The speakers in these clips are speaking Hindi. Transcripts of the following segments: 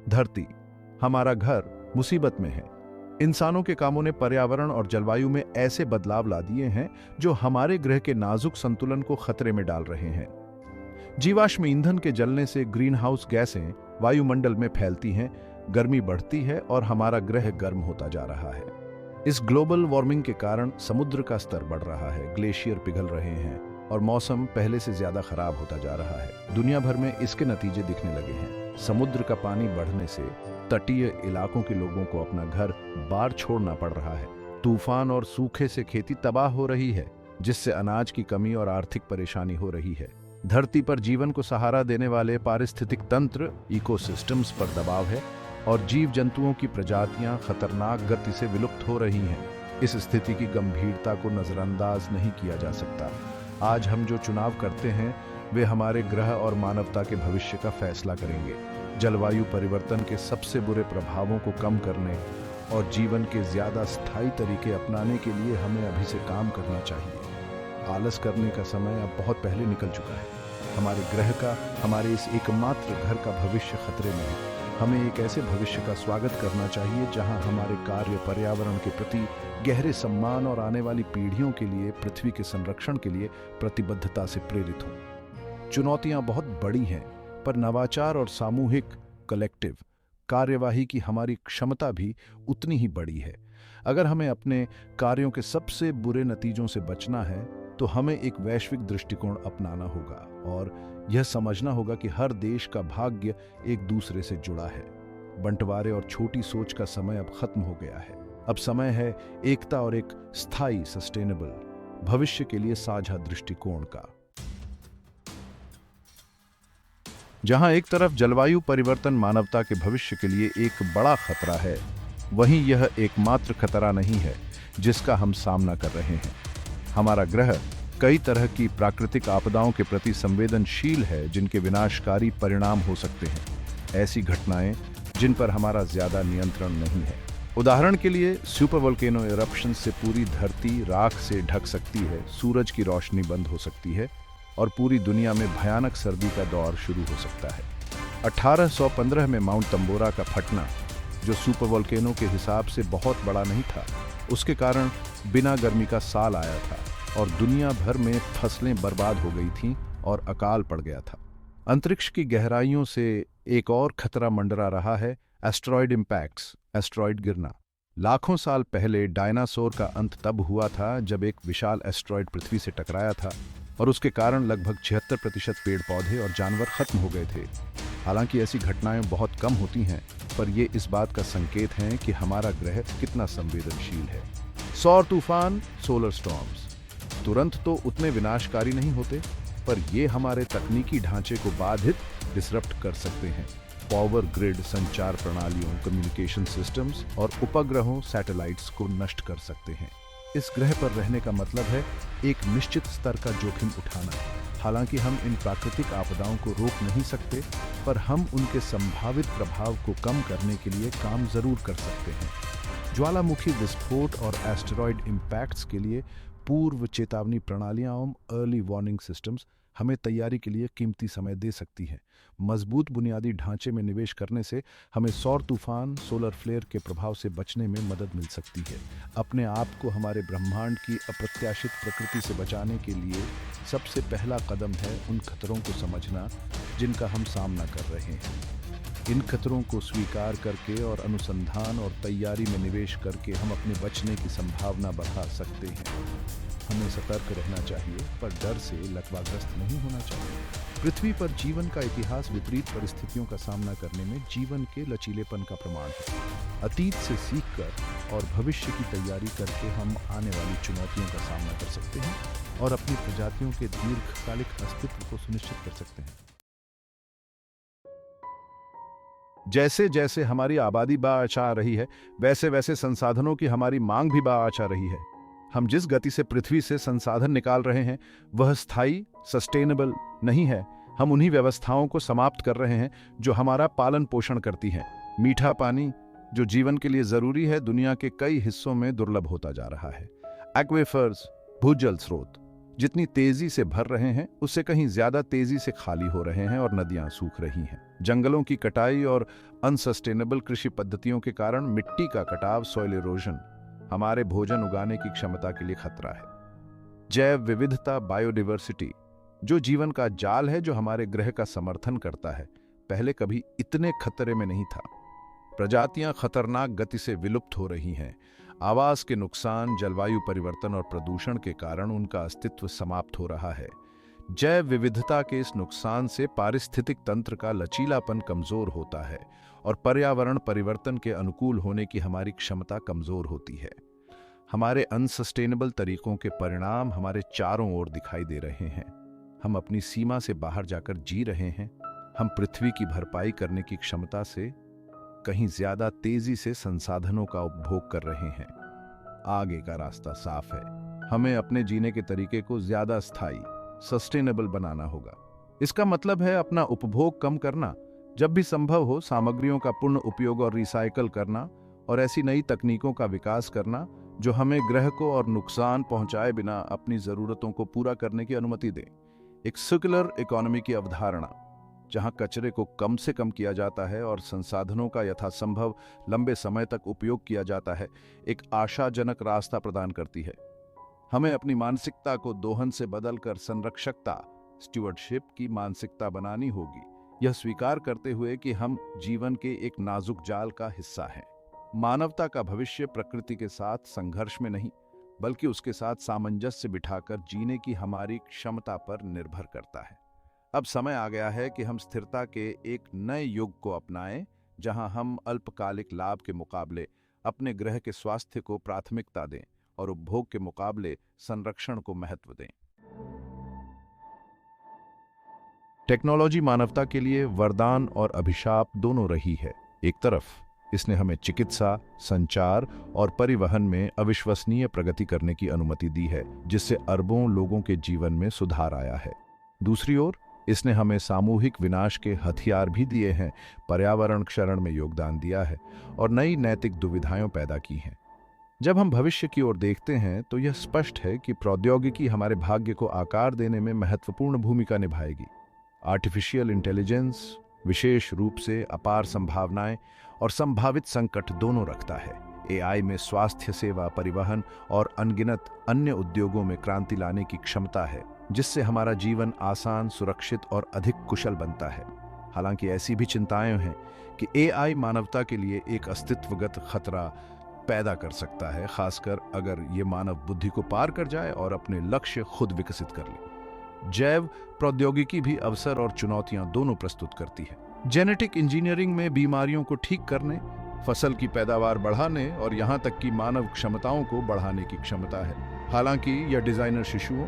धरती, हमारा घर, मुसीबत में है। इंसानों के कामों ने पर्यावरण और जलवायु में ऐसे बदलाव ला दिए हैं जो हमारे ग्रह के नाजुक संतुलन को खतरे में डाल रहे हैं। जीवाश्म ईंधन के जलने से ग्रीन हाउस गैसें वायुमंडल में फैलती हैं, गर्मी बढ़ती है और हमारा ग्रह गर्म होता जा रहा है। इस ग्लोबल वार्मिंग के कारण समुद्र का स्तर बढ़ रहा है, ग्लेशियर पिघल रहे हैं और मौसम पहले से ज्यादा खराब होता जा रहा है। दुनिया भर में इसके नतीजे दिखने लगे हैं। समुद्र का पानी बढ़ने से तटीय इलाकों के लोगों को अपना घर बार छोड़ना पड़ रहा है। तूफान और सूखे से खेती तबाह हो रही है, जिससे अनाज की कमी और आर्थिक परेशानी हो रही है। धरती पर जीवन को सहारा देने वाले पारिस्थितिक तंत्र इकोसिस्टम्स पर दबाव है और जीव जंतुओं की प्रजातियां खतरनाक गति से विलुप्त हो रही हैं। इस स्थिति की गंभीरता को नजरअंदाज नहीं किया जा सकता। आज हम जो चुनाव करते हैं वे हमारे ग्रह और मानवता के भविष्य का फैसला करेंगे। जलवायु परिवर्तन के सबसे बुरे प्रभावों को कम करने और जीवन के ज्यादा स्थायी तरीके अपनाने के लिए हमें अभी से काम करना चाहिए। आलस करने का समय अब बहुत पहले निकल चुका है। हमारे ग्रह का, हमारे इस एकमात्र घर का भविष्य खतरे में है। हमें एक ऐसे भविष्य का स्वागत करना चाहिए जहां हमारे कार्य पर्यावरण के प्रति गहरे सम्मान और आने वाली पीढ़ियों के लिए पृथ्वी के संरक्षण के लिए प्रतिबद्धता से प्रेरित हों। चुनौतियां बहुत बड़ी हैं, पर नवाचार और सामूहिक कलेक्टिव कार्यवाही की हमारी क्षमता भी उतनी ही बड़ी है। अगर हमें अपने कार्यों के सबसे बुरे नतीजों से बचना है तो हमें एक वैश्विक दृष्टिकोण अपनाना होगा और यह समझना होगा कि हर देश का भाग्य एक दूसरे से जुड़ा है। बंटवारे और छोटी सोच का समय अब खत्म हो गया है। अब समय है एकता और एक स्थायी सस्टेनेबल भविष्य के लिए साझा दृष्टिकोण का। जहां एक तरफ जलवायु परिवर्तन मानवता के भविष्य के लिए एक बड़ा खतरा है, वहीं यह एकमात्र खतरा नहीं है जिसका हम सामना कर रहे हैं। हमारा ग्रह कई तरह की प्राकृतिक आपदाओं के प्रति संवेदनशील है, जिनके विनाशकारी परिणाम हो सकते हैं। ऐसी घटनाएं जिन पर हमारा ज्यादा नियंत्रण नहीं है। उदाहरण के लिए सुपर वोल्केनो इरप्शन से पूरी धरती राख से ढक सकती है, सूरज की रोशनी बंद हो सकती है और पूरी दुनिया में भयानक सर्दी का दौर शुरू हो सकता है। 1815 में माउंट तंबोरा का फटना, जो सुपर वोल्केनो के हिसाब से बहुत बड़ा नहीं था, उसके कारण बिना गर्मी का साल आया था और दुनिया भर में फसलें बर्बाद हो गई थीं और अकाल पड़ गया था। अंतरिक्ष की गहराइयों से एक और खतरा मंडरा रहा है, एस्टेरॉयड इंपैक्ट्स, एस्टेरॉयड गिरना। लाखों साल पहले डायनासोर का अंत तब हुआ था जब एक विशाल एस्टेरॉयड पृथ्वी से टकराया था और उसके कारण लगभग 76% पेड़ पौधे और जानवर खत्म हो गए थे। हालांकि ऐसी घटनाएं बहुत कम होती हैं, पर ये इस बात का संकेत हैं कि हमारा ग्रह कितना संवेदनशील है। सौर तूफान, सोलर स्टॉर्म्स तुरंत तो उतने विनाशकारी नहीं होते, पर ये हमारे तकनीकी ढांचे को बाधित, डिसरप्ट कर सकते हैं। पावर ग्रिड, संचार प्रणालियों, कम्युनिकेशन सिस्टम्स और उपग्रहों, सैटेलाइट्स को नष्ट कर सकते हैं। इस ग्रह पर रहने का मतलब है एक निश्चित स्तर का जोखिम उठाना। हालांकि हम इन प्राकृतिक आपदाओं को रोक नहीं सकते, पर हम उनके संभावित प्रभाव को कम करने के लिए काम जरूर कर सकते हैं। ज्वालामुखी विस्फोट और एस्टेरॉयड इंपैक्ट्स के लिए पूर्व चेतावनी प्रणालियां और अर्ली वार्निंग सिस्टम्स हमें तैयारी के लिए कीमती समय दे सकती हैं। मजबूत बुनियादी ढांचे में निवेश करने से हमें सौर तूफान, सोलर फ्लेयर के प्रभाव से बचने में मदद मिल सकती है। अपने आप को हमारे ब्रह्मांड की अप्रत्याशित प्रकृति से बचाने के लिए सबसे पहला कदम है उन खतरों को समझना जिनका हम सामना कर रहे हैं। इन खतरों को स्वीकार करके और अनुसंधान और तैयारी में निवेश करके हम अपने बचने की संभावना बढ़ा सकते हैं। हमें सतर्क रहना चाहिए, पर डर से लकवाग्रस्त नहीं होना चाहिए। पृथ्वी पर जीवन का इतिहास विपरीत परिस्थितियों का सामना करने में जीवन के लचीलेपन का प्रमाण है। अतीत से सीखकर और भविष्य की तैयारी करके हम आने वाली चुनौतियों का सामना कर सकते हैं और अपनी प्रजातियों के दीर्घकालिक अस्तित्व को सुनिश्चित कर सकते हैं। जैसे जैसे हमारी आबादी बढ़ रही है, वैसे वैसे संसाधनों की हमारी मांग भी बढ़ रही है। हम जिस गति से पृथ्वी से संसाधन निकाल रहे हैं वह स्थायी, सस्टेनेबल नहीं है। हम उन्हीं व्यवस्थाओं को समाप्त कर रहे हैं जो हमारा पालन पोषण करती हैं। मीठा पानी, जो जीवन के लिए जरूरी है, दुनिया के कई हिस्सों में दुर्लभ होता जा रहा है। एक्वेफर्स, भूजल स्रोत, जितनी तेजी से भर रहे हैं उससे कहीं ज्यादा तेजी से खाली हो रहे हैं और नदियां सूख रही हैं। जंगलों की कटाई और अनसस्टेनेबल कृषि पद्धतियों के कारण मिट्टी का कटाव, सॉइल इरोजन, हमारे भोजन उगाने की क्षमता के लिए खतरा है। जैव विविधता, बायोडाइवर्सिटी, जो जीवन का जाल है जो हमारे ग्रह का समर्थन करता है, पहले कभी इतने खतरे में नहीं था। प्रजातियां खतरनाक गति से विलुप्त हो रही हैं। आवास के नुकसान, जलवायु परिवर्तन और प्रदूषण के कारण उनका अस्तित्व समाप्त हो रहा है। जैव विविधता के इस नुकसान से पारिस्थितिक तंत्र का लचीलापन कमजोर होता है और पर्यावरण परिवर्तन के अनुकूल होने की हमारी क्षमता कमजोर होती है। हमारे अनसस्टेनेबल तरीकों के परिणाम हमारे चारों ओर दिखाई दे रहे हैं। हम अपनी सीमा से बाहर जाकर जी रहे हैं। हम पृथ्वी की भरपाई करने की क्षमता से कहीं ज्यादा तेजी से संसाधनों का उपभोग कर रहे हैं। आगे का रास्ता साफ है। हमें अपने जीने के तरीके को ज्यादा स्थायी, सस्टेनेबल बनाना होगा। इसका मतलब है अपना उपभोग कम करना, जब भी संभव हो सामग्रियों का पुनः उपयोग और रिसाइकल करना, और ऐसी नई तकनीकों का विकास करना जो हमें ग्रह को और नुकसान पहुंचाए बिना अपनी जरूरतों को पूरा करने की अनुमति दें। एक सर्कुलर इकोनॉमी की अवधारणा, जहां कचरे को कम से कम किया जाता है और संसाधनों का यथासंभव लंबे समय तक उपयोग किया जाता है, एक आशाजनक रास्ता प्रदान करती है। हमें अपनी मानसिकता को दोहन से बदलकर संरक्षकता, स्टुअर्डशिप की मानसिकता बनानी होगी, यह स्वीकार करते हुए कि हम जीवन के एक नाजुक जाल का हिस्सा हैं। मानवता का भविष्य प्रकृति के साथ संघर्ष में नहीं, बल्कि उसके साथ सामंजस्य बिठाकर जीने की हमारी क्षमता पर निर्भर करता है। अब समय आ गया है कि हम स्थिरता के एक नए युग को अपनाएं, जहां हम अल्पकालिक लाभ के मुकाबले अपने ग्रह के स्वास्थ्य को प्राथमिकता दें और उपभोग के मुकाबले संरक्षण को महत्व दें। टेक्नोलॉजी मानवता के लिए वरदान और अभिशाप दोनों रही है। एक तरफ इसने हमें चिकित्सा, संचार और परिवहन में अविश्वसनीय प्रगति करने की अनुमति दी है, जिससे अरबों लोगों के जीवन में सुधार आया है। दूसरी ओर इसने हमें सामूहिक विनाश के हथियार भी दिए हैं, पर्यावरण क्षरण में योगदान दिया है और नई नैतिक दुविधाएं पैदा की हैं। जब हम भविष्य की ओर देखते हैं तो यह स्पष्ट है कि प्रौद्योगिकी हमारे भाग्य को आकार देने में महत्वपूर्ण भूमिका निभाएगी। आर्टिफिशियल इंटेलिजेंस विशेष रूप से अपार संभावनाएं और संभावित संकट दोनों रखता है। एआई में स्वास्थ्य सेवा, परिवहन और अनगिनत अन्य उद्योगों में क्रांति लाने की क्षमता है, जिससे हमारा जीवन आसान, सुरक्षित और अधिक कुशल बनता है। हालांकि ऐसी भी चिंताएं हैं कि एआई मानवता के लिए एक अस्तित्वगत खतरा पैदा कर सकता है, खासकर अगर ये मानव बुद्धि को पार कर जाए और अपने लक्ष्य खुद विकसित कर ले। जैव प्रौद्योगिकी भी अवसर और चुनौतियां दोनों प्रस्तुत करती है। जेनेटिक इंजीनियरिंग में बीमारियों को ठीक करने, फसल की पैदावार बढ़ाने और यहां तक कि मानव क्षमताओं को बढ़ाने की क्षमता है। हालांकि यह डिजाइनर शिशुओं,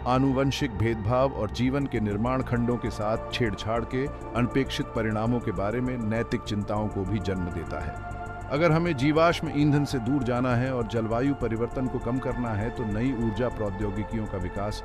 आनुवंशिक भेदभाव और जीवन के निर्माण खंडों के साथ छेड़छाड़ के अनपेक्षित परिणामों के बारे में नैतिक चिंताओं को भी जन्म देता है। अगर हमें जीवाश्म ईंधन से दूर जाना है और जलवायु परिवर्तन को कम करना है तो नई ऊर्जा प्रौद्योगिकियों का विकास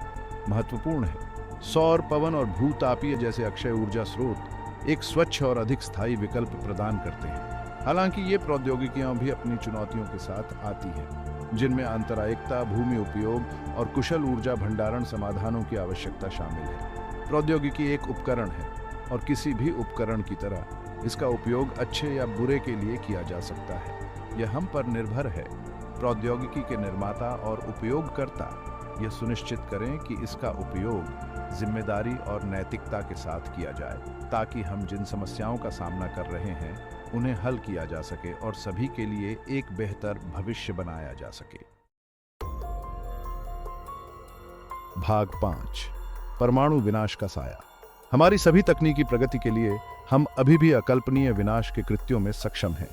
महत्वपूर्ण है। सौर, पवन और भूतापीय जैसे अक्षय ऊर्जा स्रोत एक स्वच्छ और अधिक स्थायी विकल्प प्रदान करते हैं। हालांकि ये प्रौद्योगिकियां भी अपनी चुनौतियों के साथ आती हैं, जिनमें आंतरायिकता, भूमि उपयोग और कुशल ऊर्जा भंडारण समाधानों की आवश्यकता शामिल है। प्रौद्योगिकी एक उपकरण है और किसी भी उपकरण की तरह इसका उपयोग अच्छे या बुरे के लिए किया जा सकता है। यह हम पर निर्भर है। प्रौद्योगिकी के निर्माता और उपयोगकर्ता यह सुनिश्चित करें कि इसका उपयोग जिम्मेदारी और नैतिकता के साथ किया जाए, ताकि हम जिन समस्याओं का सामना कर रहे हैं उन्हें हल किया जा सके और सभी के लिए एक बेहतर भविष्य बनाया जा सके। भाग 5, परमाणु विनाश का साया। हमारी सभी तकनीकी प्रगति के लिए हम अभी भी अकल्पनीय विनाश के कृत्यों में सक्षम हैं।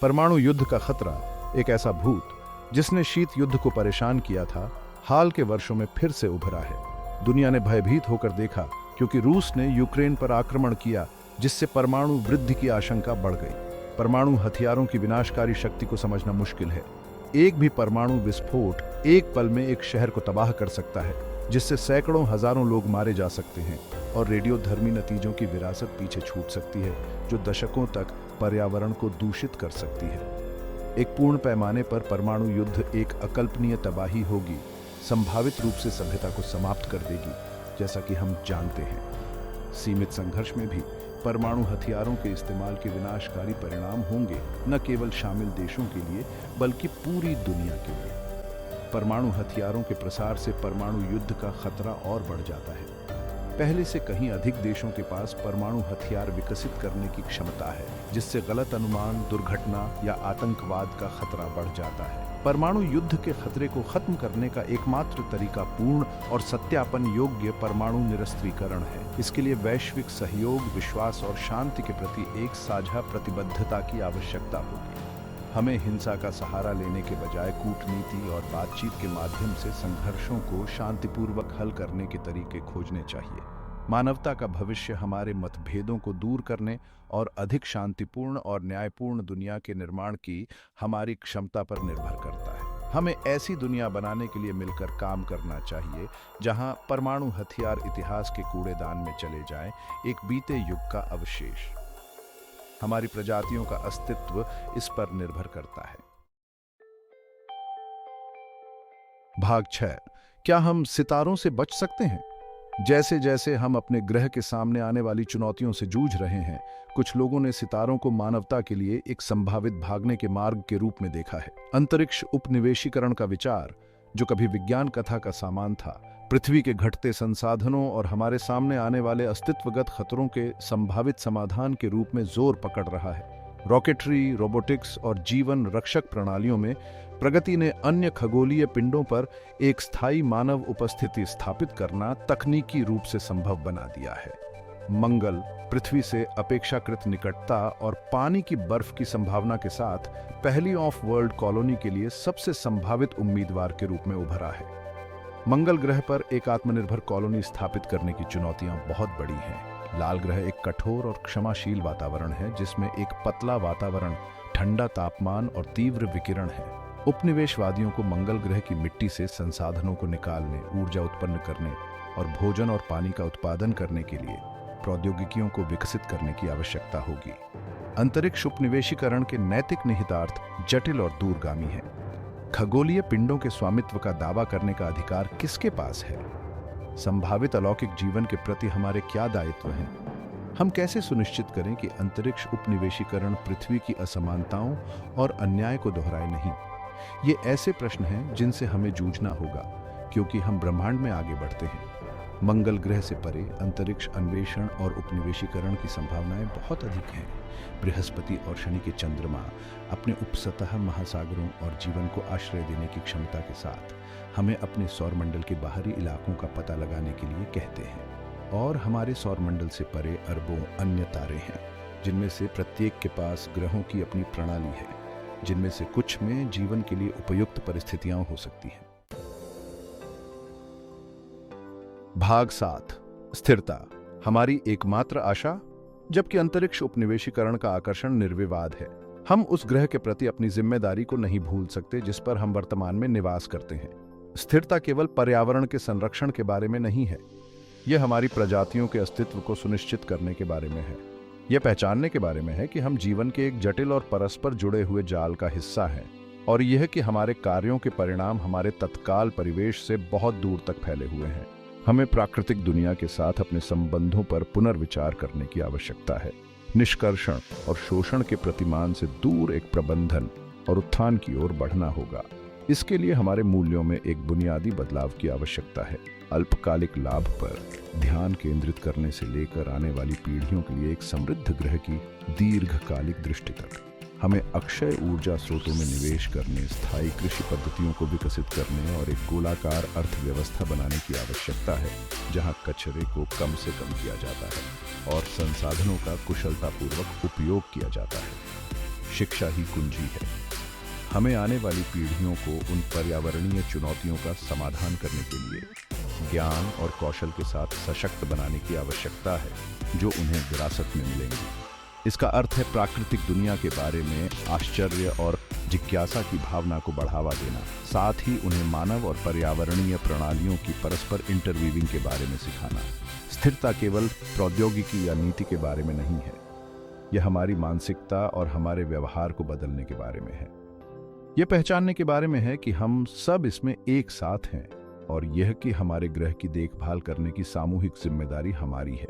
परमाणु युद्ध का खतरा, एक ऐसा भूत जिसने शीत युद्ध को परेशान किया था, हाल के वर्षों में फिर से उभरा है। दुनिया ने भयभीत होकर देखा क्योंकि रूस ने यूक्रेन पर आक्रमण किया, जिससे परमाणु वृद्धि की आशंका बढ़ गई। परमाणु हथियारों की विनाशकारी शक्ति को समझना मुश्किल है। एक भी परमाणु विस्फोट एक पल में एक शहर को तबाह कर सकता है, जिससे सैकड़ों हजारों लोग मारे जा सकते हैं और रेडियोधर्मी नतीजों की विरासत पीछे छूट सकती है, जो दशकों तक पर्यावरण को दूषित कर सकती है। एक पूर्ण पैमाने पर परमाणु युद्ध एक अकल्पनीय तबाही होगी। संभावित रूप से सभ्यता को समाप्त कर देगी, जैसा कि हम जानते हैं। सीमित संघर्ष में भी परमाणु हथियारों के इस्तेमाल के विनाशकारी परिणाम होंगे, न केवल शामिल देशों के लिए बल्कि पूरी दुनिया के लिए। परमाणु हथियारों के प्रसार से परमाणु युद्ध का खतरा और बढ़ जाता है। पहले से कहीं अधिक देशों के पास परमाणु हथियार विकसित करने की क्षमता है, जिससे गलत अनुमान, दुर्घटना या आतंकवाद का खतरा बढ़ जाता है। परमाणु युद्ध के खतरे को खत्म करने का एकमात्र तरीका पूर्ण और सत्यापन योग्य परमाणु निरस्त्रीकरण है। इसके लिए वैश्विक सहयोग, विश्वास और शांति के प्रति एक साझा प्रतिबद्धता की आवश्यकता होगी। हमें हिंसा का सहारा लेने के बजाय कूटनीति और बातचीत के माध्यम से संघर्षों को शांतिपूर्वक हल करने के तरीके खोजने चाहिए। मानवता का भविष्य हमारे मतभेदों को दूर करने और अधिक शांतिपूर्ण और न्यायपूर्ण दुनिया के निर्माण की हमारी क्षमता पर निर्भर करता है। हमें ऐसी दुनिया बनाने के लिए मिलकर काम करना चाहिए जहां परमाणु हथियार इतिहास के कूड़ेदान में चले जाएं, एक बीते युग का अवशेष। हमारी प्रजातियों का अस्तित्व इस पर निर्भर करता है। भाग 6। क्या हम सितारों से बच सकते हैं? जैसे जैसे हम अपने ग्रह के सामने आने वाली चुनौतियों से जूझ रहे हैं, कुछ लोगों ने सितारों को मानवता के लिए एक संभावित भागने के मार्ग के रूप में देखा है। अंतरिक्ष उपनिवेशीकरण का विचार, जो कभी विज्ञान कथा का सामान था, पृथ्वी के घटते संसाधनों और हमारे सामने आने वाले अस्तित्वगत खतरों के संभावित समाधान के रूप में जोर पकड़ रहा है। रॉकेटरी, रोबोटिक्स और जीवन रक्षक प्रणालियों में प्रगति ने अन्य खगोलीय पिंडों पर एक स्थायी मानव उपस्थिति स्थापित करना तकनीकी रूप से संभव बना दिया है। मंगल, पृथ्वी से अपेक्षाकृत निकटता और पानी की बर्फ की संभावना के साथ पहली ऑफ वर्ल्ड कॉलोनी के लिए सबसे संभावित उम्मीदवार के रूप में उभरा है। मंगल ग्रह पर एक आत्मनिर्भर कॉलोनी स्थापित करने की चुनौतियां बहुत बड़ी हैं। लाल ग्रह एक कठोर और क्षमाशील वातावरण है, जिसमें एक पतला वातावरण, ठंडा तापमान और तीव्र विकिरण है। उपनिवेशवादियों को मंगल ग्रह की मिट्टी से संसाधनों को निकालने, ऊर्जा उत्पन्न करने और भोजन और पानी का उत्पादन करने के लिए प्रौद्योगिकियों को विकसित करने की आवश्यकता होगी। अंतरिक्ष उपनिवेशीकरण के नैतिक निहितार्थ जटिल और दूरगामी हैं। खगोलीय पिंडों के स्वामित्व का दावा करने का अधिकार किसके पास है? संभावित अलौकिक जीवन के प्रति हमारे क्या दायित्व हैं? हम कैसे सुनिश्चित करें कि अंतरिक्ष उपनिवेशीकरण पृथ्वी की असमानताओं और अन्याय को दोहराए नहीं? ये ऐसे प्रश्न हैं जिनसे हमें जूझना होगा, क्योंकि हम ब्रह्मांड में आगे बढ़ते हैं। मंगल ग्रह से परे अंतरिक्ष अन्वेषण और उपनिवेशीकरण की संभावनाएं बहुत अधिक हैं। बृहस्पति और शनि के चंद्रमा अपने उपसतह, महासागरों और जीवन को आश्रय देने की क्षमता के साथ हमें अपने सौरमंडल के बाहरी इलाकों का पता लगाने के लिए कहते हैं। और हमारे सौरमंडल से परे अरबों अन्य तारे हैं, जिनमें से प्रत्येक के पास ग्रहों की अपनी प्रणाली है, जिनमें से कुछ में जीवन के लिए उपयुक्त परिस्थितियां हो सकती हैं। भाग 7। स्थिरता हमारी एकमात्र आशा। जबकि अंतरिक्ष उपनिवेशीकरण का आकर्षण निर्विवाद है, हम उस ग्रह के प्रति अपनी जिम्मेदारी को नहीं भूल सकते जिस पर हम वर्तमान में निवास करते हैं। स्थिरता केवल पर्यावरण के संरक्षण के बारे में नहीं है, यह हमारी प्रजातियों के अस्तित्व को सुनिश्चित करने के बारे में है। यह पहचानने के बारे में है कि हम जीवन के एक जटिल और परस्पर जुड़े हुए जाल का हिस्सा हैं, और यह कि हमारे कार्यों के परिणाम हमारे तत्काल परिवेश से बहुत दूर तक फैले हुए हैं। हमें प्राकृतिक दुनिया के साथ अपने संबंधों पर पुनर्विचार करने की आवश्यकता है। निष्कर्षण और शोषण के प्रतिमान से दूर एक प्रबंधन और उत्थान की ओर बढ़ना होगा। इसके लिए हमारे मूल्यों में एक बुनियादी बदलाव की आवश्यकता है। अल्पकालिक लाभ पर ध्यान केंद्रित करने से लेकर आने वाली पीढ़ियों के लिए एक समृद्ध ग्रह की दीर्घकालिक दृष्टि तक हमें अक्षय ऊर्जा स्रोतों में निवेश करने, स्थायी कृषि पद्धतियों को विकसित करने और एक गोलाकार अर्थव्यवस्था बनाने की आवश्यकता है, जहां कचरे को कम से कम किया जाता है और संसाधनों का कुशलतापूर्वक उपयोग किया जाता है। शिक्षा ही कुंजी है। हमें आने वाली पीढ़ियों को उन पर्यावरणीय चुनौतियों का समाधान करने के लिए ज्ञान और कौशल के साथ सशक्त बनाने की आवश्यकता है, जो उन्हें विरासत में मिलेंगी। इसका अर्थ है प्राकृतिक दुनिया के बारे में आश्चर्य और जिज्ञासा की भावना को बढ़ावा देना, साथ ही उन्हें मानव और पर्यावरणीय प्रणालियों की परस्पर इंटरवीविंग के बारे में सिखाना। स्थिरता केवल प्रौद्योगिकी या नीति के बारे में नहीं है, यह हमारी मानसिकता और हमारे व्यवहार को बदलने के बारे में है। यह पहचानने के बारे में है कि हम सब इसमें एक साथ हैं। और यह कि हमारे ग्रह की देखभाल करने की सामूहिक जिम्मेदारी हमारी है।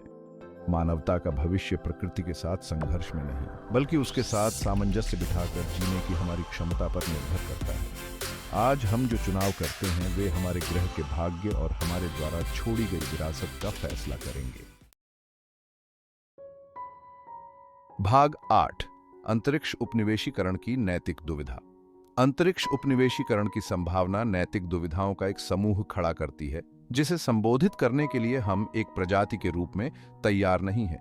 मानवता का भविष्य प्रकृति के साथ संघर्ष में नहीं, बल्कि उसके साथ सामंजस्य बिठाकर जीने की हमारी क्षमता पर निर्भर करता है। आज हम जो चुनाव करते हैं वे हमारे ग्रह के भाग्य और हमारे द्वारा छोड़ी गई विरासत का फैसला करेंगे। भाग 8, अंतरिक्ष उपनिवेशीकरण की नैतिक दुविधा। अंतरिक्ष उपनिवेशीकरण की संभावना नैतिक दुविधाओं का एक समूह खड़ा करती है, जिसे संबोधित करने के लिए हम एक प्रजाति के रूप में तैयार नहीं हैं।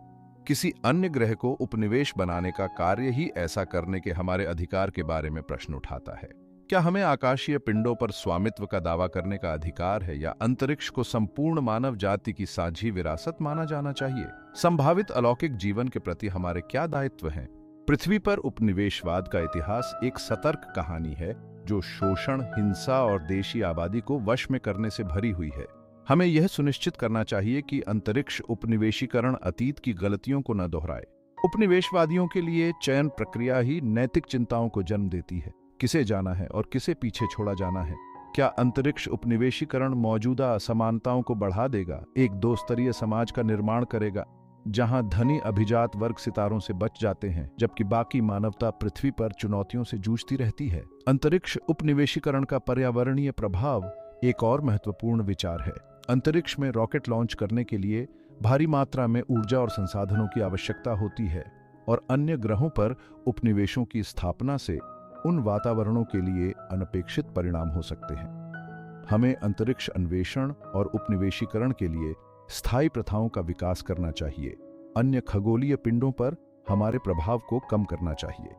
किसी अन्य ग्रह को उपनिवेश बनाने का कार्य ही ऐसा करने के हमारे अधिकार के बारे में प्रश्न उठाता है। क्या हमें आकाशीय पिंडों पर स्वामित्व का दावा करने का अधिकार है, या अंतरिक्ष को संपूर्ण मानव जाति की साझी विरासत माना जाना चाहिए? संभावित अलौकिक जीवन के प्रति हमारे क्या दायित्व हैं? पृथ्वी पर उपनिवेशवाद का इतिहास एक सतर्क कहानी है जो शोषण, हिंसा और देशी आबादी को वश में करने से भरी हुई है। हमें यह सुनिश्चित करना चाहिए कि अंतरिक्ष उपनिवेशीकरण अतीत की गलतियों को न दोहराए। उपनिवेशवादियों के लिए चयन प्रक्रिया ही नैतिक चिंताओं को जन्म देती है। किसे जाना है और किसे पीछे छोड़ा जाना है? क्या अंतरिक्ष उपनिवेशीकरण मौजूदा असमानताओं को बढ़ा देगा, एक दो स्तरीय समाज का निर्माण करेगा जहां धनी अभिजात वर्ग सितारों से बच जाते हैं जबकि बाकी मानवता पृथ्वी पर चुनौतियों से जूझती रहती है? अंतरिक्ष उपनिवेशीकरण का पर्यावरणीय प्रभाव एक और महत्वपूर्ण विचार है। अंतरिक्ष में रॉकेट लॉन्च करने के लिए भारी मात्रा में ऊर्जा और संसाधनों की आवश्यकता होती है, और अन्य ग्रहों पर उपनिवेशों की स्थापना से उन वातावरणों के लिए अनपेक्षित परिणाम हो सकते हैं। हमें अंतरिक्ष अन्वेषण और उपनिवेशीकरण के लिए स्थायी प्रथाओं का विकास करना चाहिए, अन्य खगोलीय पिंडों पर हमारे प्रभाव को कम करना चाहिए।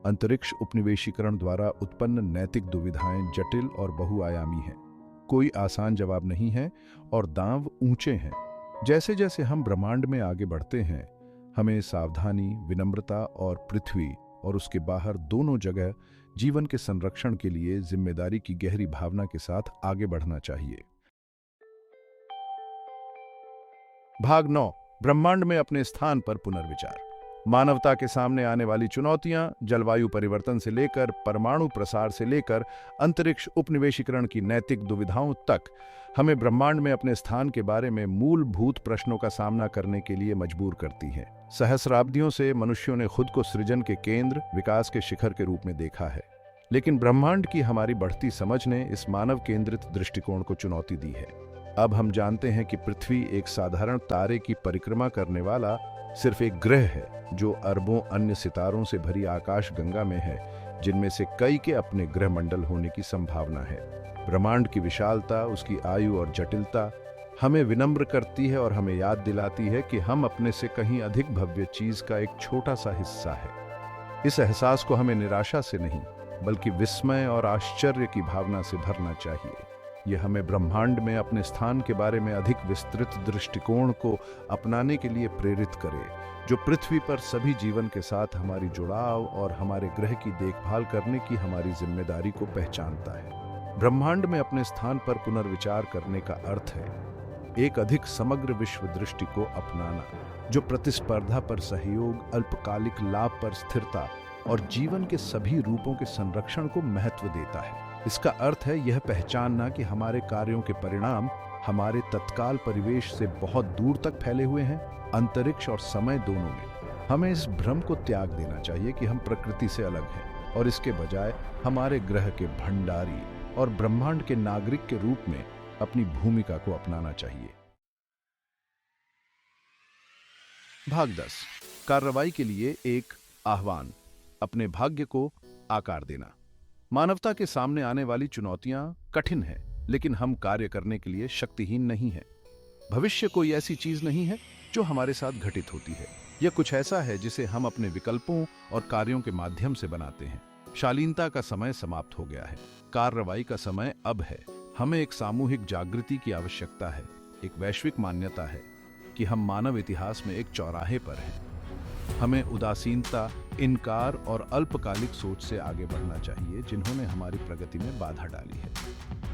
अंतरिक्ष उपनिवेशीकरण द्वारा उत्पन्न नैतिक दुविधाएं जटिल और बहुआयामी हैं। कोई आसान जवाब नहीं है और दांव ऊंचे हैं। जैसे जैसे हम ब्रह्मांड में आगे बढ़ते हैं, हमें सावधानी, विनम्रता और पृथ्वी और उसके बाहर दोनों जगह जीवन के संरक्षण के लिए जिम्मेदारी की गहरी भावना के साथ आगे बढ़ना चाहिए। भाग 9, ब्रह्मांड में अपने स्थान पर पुनर्विचार। मानवता के सामने आने वाली चुनौतियां जलवायु परिवर्तन से लेकर परमाणु प्रसार से लेकर अंतरिक्ष उपनिवेशीकरण की नैतिक दुविधाओं तक हमें ब्रह्मांड में अपने स्थान के बारे में मूलभूत प्रश्नों का सामना करने के लिए मजबूर करती हैं। सहस्राब्दियों से मनुष्यों ने खुद को सृजन के केंद्र, विकास के शिखर के रूप में देखा है, लेकिन ब्रह्मांड की हमारी बढ़ती समझ ने इस मानव केंद्रित दृष्टिकोण को चुनौती दी है। अब हम जानते हैं कि पृथ्वी एक साधारण तारे की परिक्रमा करने वाला सिर्फ एक ग्रह है जो अरबों अन्य सितारों से भरी आकाशगंगा में है, जिनमें से कई के अपने ग्रह मंडल होने की संभावना है। ब्रह्मांड की विशालता, उसकी आयु और जटिलता हमें विनम्र करती है और हमें याद दिलाती है कि हम अपने से कहीं अधिक भव्य चीज का एक छोटा सा हिस्सा है। इस एहसास को हमें निराशा से नहीं बल्कि विस्मय और आश्चर्य की भावना से भरना चाहिए। यह हमें ब्रह्मांड में अपने स्थान के बारे में अधिक विस्तृत दृष्टिकोण को अपनाने के लिए प्रेरित करे, जो पृथ्वी पर सभी जीवन के साथ हमारी जुड़ाव और हमारे ग्रह की देखभाल करने की हमारी जिम्मेदारी को पहचानता है। ब्रह्मांड में अपने स्थान पर पुनर्विचार करने का अर्थ है एक अधिक समग्र विश्व दृष्टि को अपनाना, जो प्रतिस्पर्धा पर सहयोग, अल्पकालिक लाभ पर स्थिरता और जीवन के सभी रूपों के संरक्षण को महत्व देता है। इसका अर्थ है यह पहचानना कि हमारे कार्यों के परिणाम हमारे तत्काल परिवेश से बहुत दूर तक फैले हुए हैं, अंतरिक्ष और समय दोनों में। हमें इस भ्रम को त्याग देना चाहिए कि हम प्रकृति से अलग हैं, और इसके बजाय हमारे ग्रह के भंडारी और ब्रह्मांड के नागरिक के रूप में अपनी भूमिका को अपनाना चाहिए। भाग 10, कार्रवाई के लिए एक आह्वान, अपने भाग्य को आकार देना। मानवता के सामने आने वाली चुनौतियां कठिन हैं, लेकिन हम कार्य करने के लिए शक्तिहीन नहीं हैं। भविष्य कोई ऐसी चीज नहीं है जो हमारे साथ घटित होती है। यह कुछ ऐसा है जिसे हम अपने विकल्पों और कार्यों के माध्यम से बनाते हैं। शालीनता का समय समाप्त हो गया है, कार्रवाई का समय अब है। हमें एक सामूहिक जागृति की आवश्यकता है। एक वैश्विक मान्यता है कि हम मानव इतिहास में एक चौराहे पर हैं। हमें उदासीनता, इनकार और अल्पकालिक सोच से आगे बढ़ना चाहिए जिन्होंने हमारी प्रगति में बाधा डाली है।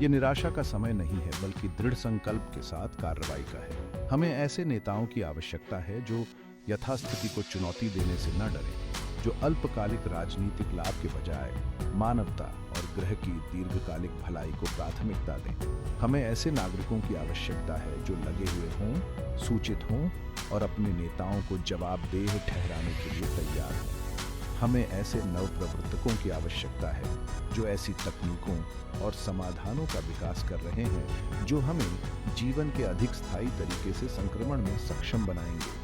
ये निराशा का समय नहीं है बल्कि दृढ़ संकल्प के साथ कार्रवाई का है। हमें ऐसे नेताओं की आवश्यकता है जो यथास्थिति को चुनौती देने से न डरे, जो अल्पकालिक राजनीतिक लाभ के बजाय मानवता और ग्रह की दीर्घकालिक भलाई को प्राथमिकता दें। हमें ऐसे नागरिकों की आवश्यकता है जो लगे हुए हों, सूचित हों और अपने नेताओं को जवाबदेह ठहराने के लिए तैयार हों। हमें ऐसे नवप्रवर्तकों की आवश्यकता है जो ऐसी तकनीकों और समाधानों का विकास कर रहे हैं जो हमें जीवन के अधिक स्थायी तरीके से संक्रमण में सक्षम बनाएंगे।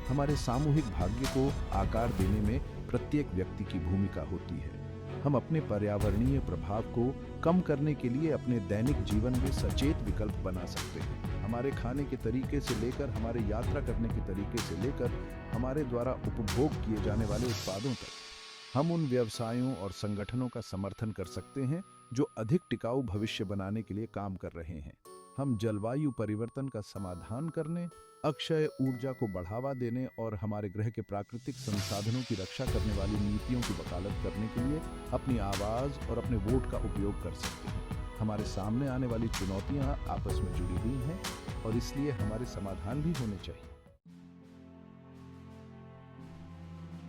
हमारे सामूहिक भाग्य को आकार देने में प्रत्येक व्यक्ति की भूमिका होती है। हम अपने पर्यावरणीय प्रभाव को कम करने के लिए अपने दैनिक जीवन में सचेत विकल्प बना सकते हैं। हमारे खाने के तरीके से लेकर हमारे यात्रा करने के तरीके से लेकर हमारे द्वारा उपभोग किए जाने वाले उत्पादों तक हम उन व्यवसायों और संगठनों का समर्थन कर सकते हैं जो अधिक टिकाऊ भविष्य बनाने के लिए काम कर रहे हैं। हम जलवायु परिवर्तन का समाधान करने, अक्षय ऊर्जा को बढ़ावा देने और हमारे ग्रह के प्राकृतिक संसाधनों की रक्षा करने वाली नीतियों की वकालत करने के लिए अपनी आवाज और अपने वोट का उपयोग कर सकते हैं। हमारे सामने आने वाली चुनौतियां आपस में जुड़ी हुई हैं और इसलिए हमारे समाधान भी होने चाहिए।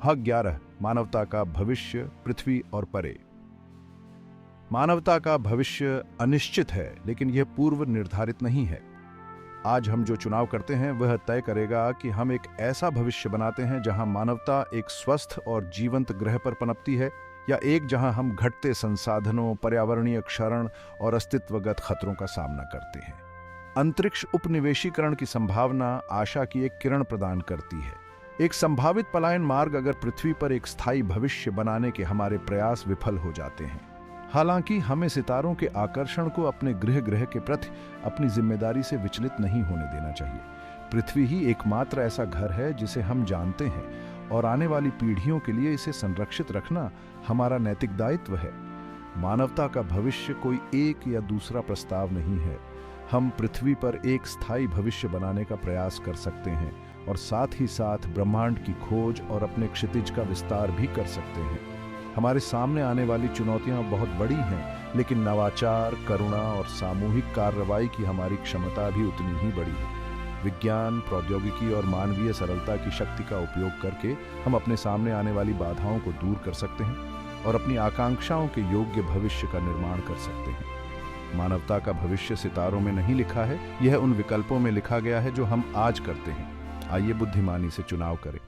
भाग 11 मानवता का भविष्य पृथ्वी और परे। मानवता का भविष्य अनिश्चित है, लेकिन यह पूर्व निर्धारित नहीं है। आज हम जो चुनाव करते हैं वह तय करेगा कि हम एक ऐसा भविष्य बनाते हैं जहां मानवता एक स्वस्थ और जीवंत ग्रह पर पनपती है, या एक जहां हम घटते संसाधनों, पर्यावरणीय क्षरण और अस्तित्वगत खतरों का सामना करते हैं। अंतरिक्ष उपनिवेशीकरण की संभावना आशा की एक किरण प्रदान करती है। एक संभावित पलायन मार्ग अगर पृथ्वी पर एक स्थायी भविष्य बनाने के हमारे प्रयास विफल हो जाते हैं। हालांकि हमें सितारों के आकर्षण को अपने ग्रह के प्रति अपनी जिम्मेदारी से विचलित नहीं होने देना चाहिए। पृथ्वी ही एकमात्र ऐसा घर है जिसे हम जानते हैं और आने वाली पीढ़ियों के लिए इसे संरक्षित रखना हमारा नैतिक दायित्व है। मानवता का भविष्य कोई एक या दूसरा प्रस्ताव नहीं है। हम पृथ्वी पर एक स्थायी भविष्य बनाने का प्रयास कर सकते हैं और साथ ही साथ ब्रह्मांड की खोज और अपने क्षितिज का विस्तार भी कर सकते हैं। हमारे सामने आने वाली चुनौतियां बहुत बड़ी हैं, लेकिन नवाचार, करुणा और सामूहिक कार्रवाई की हमारी क्षमता भी उतनी ही बड़ी है। विज्ञान, प्रौद्योगिकी और मानवीय सरलता की शक्ति का उपयोग करके हम अपने सामने आने वाली बाधाओं को दूर कर सकते हैं और अपनी आकांक्षाओं के योग्य भविष्य का निर्माण कर सकते हैं। मानवता का भविष्य सितारों में नहीं लिखा है, यह उन विकल्पों में लिखा गया है जो हम आज करते हैं। आइए बुद्धिमानी से चुनाव करें।